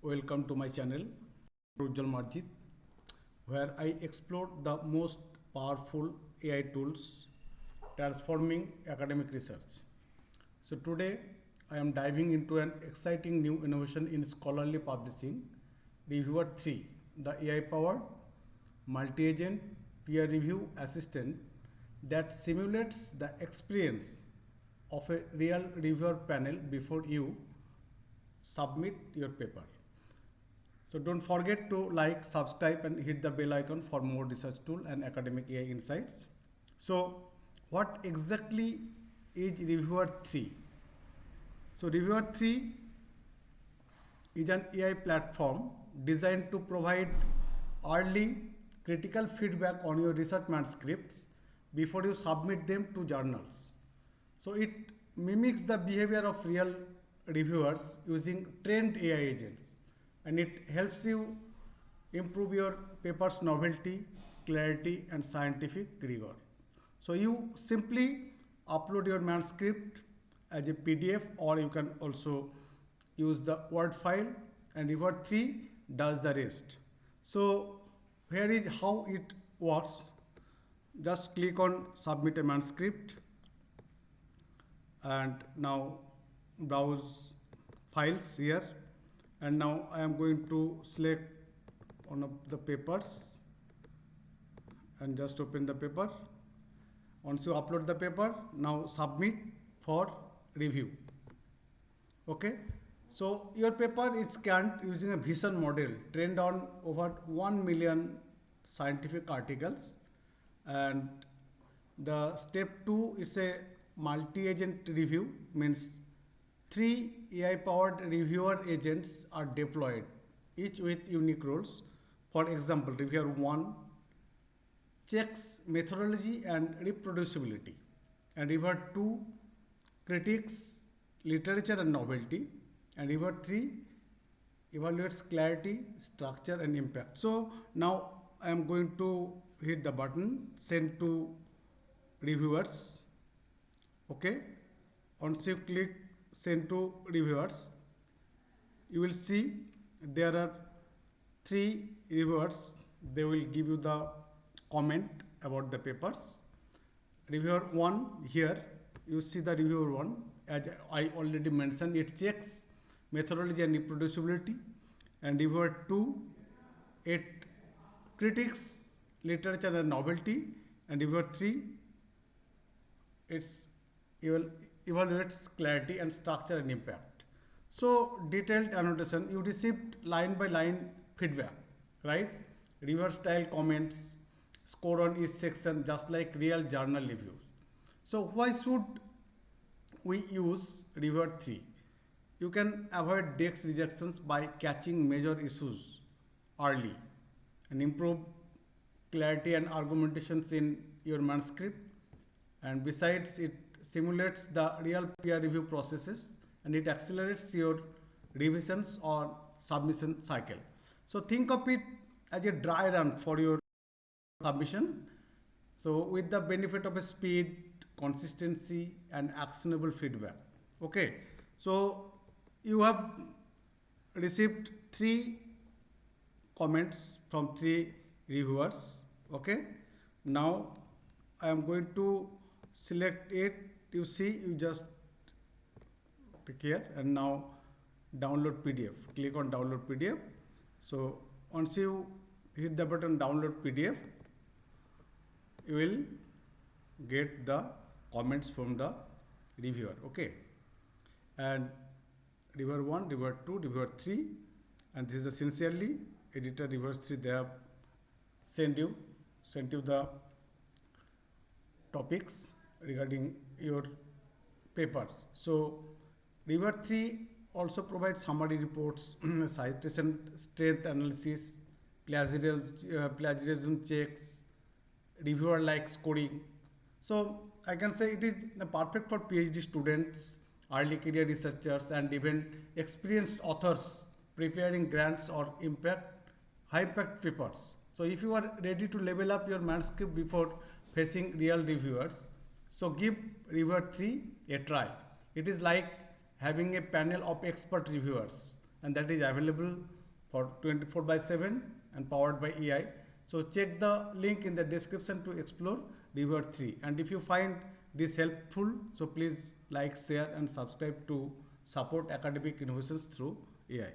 Welcome to my channel, Rujjal Marjit, where I explore the most powerful AI tools transforming academic research. So today I am diving into an exciting new innovation in scholarly publishing, ReviewerThree, the AI-powered multi-agent peer review assistant that simulates the experience of a real reviewer panel before you submit your paper. So don't forget to like, subscribe and hit the bell icon for more research tool and academic AI insights. So what exactly is ReviewerThree? So ReviewerThree is an AI platform designed to provide early critical feedback on your research manuscripts before you submit them to journals. So it mimics the behavior of real reviewers using trained AI agents, and it helps you improve your paper's novelty, clarity and scientific rigor. So you simply upload your manuscript as a PDF, or you can also use the Word file, and ReviewerThree does the rest. So here is how it works. Just click on submit a manuscript and now browse files here, and now I am going to select one of the papers and just open the paper. Once you upload the paper, now submit for review. Okay, so your paper is scanned using a vision model trained on over 1 million scientific articles, and the step 2 is a multi-agent review, means 3 AI-powered reviewer agents are deployed, each with unique roles. For example, reviewer 1 checks methodology and reproducibility, and reviewer 2 critiques literature and novelty, and reviewer 3 evaluates clarity, structure and impact. So now I am going to hit the button send to reviewers. Okay, once you click send to reviewers, you will see there are 3 reviewers. They will give you the comment about the papers. Reviewer 1, here you see the reviewer 1, as I already mentioned, it checks methodology and reproducibility, and reviewer 2, it critiques literature and novelty, and reviewer 3, it's evaluates clarity and structure and impact. So detailed annotation, you received line by line feedback, right? Reviewer style comments, score on each section, just like real journal reviews. So why should we use ReviewerThree? You can avoid text rejections by catching major issues early and improve clarity and argumentations in your manuscript. And besides, it simulates the real peer review processes, and it accelerates your revisions or submission cycle. So think of it as a dry run for your submission. So with the benefit of a speed, consistency and actionable feedback. Okay, so you have received 3 comments from 3 reviewers. Okay, now I am going to select it. You see, you just click here and now download PDF. Click on download PDF. So once you hit the button download PDF, you will get the comments from the reviewer. Okay, and reviewer 1, reviewer 2, reviewer 3, and this is sincerely editor ReviewerThree. They have sent you the topics regarding your paper. So ReviewerThree also provides summary reports, citation strength analysis, plagiarism checks, reviewer like scoring. So I can say it is perfect for PhD students, early career researchers and even experienced authors preparing grants or high impact papers. So if you are ready to level up your manuscript before facing real reviewers, so give ReviewerThree a try. It is like having a panel of expert reviewers and that is available for 24/7 and powered by AI. So check the link in the description to explore ReviewerThree. And if you find this helpful, so please like, share and subscribe to support academic innovations through AI.